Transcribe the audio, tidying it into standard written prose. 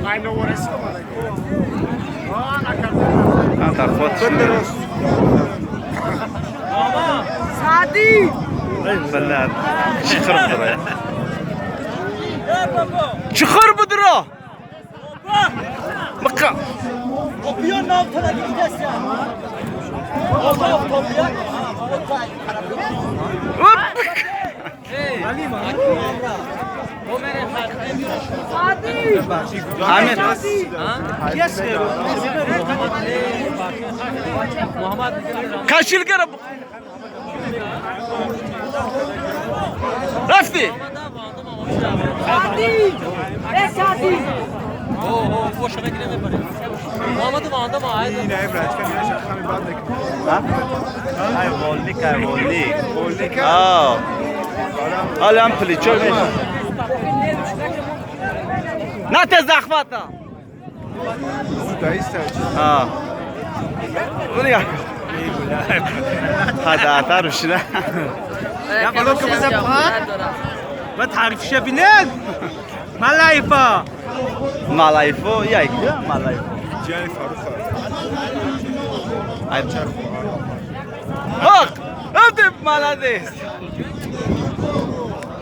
I know what I saw. انت خودت سعدی فلان چخر بدره چخر بدره مكة بیا نام تو نگی دست حامد كاشيل قرب رفتي سعدی سعدی هاي بوليك هاي بوليك اه الان بليتشو نات زخفاتا اه وريا هذا تعرفش يا بلوك ما تعرفش بنات ملايفه مالايفو ياك مالايفو جاي فاروق. هاك انت مالاديس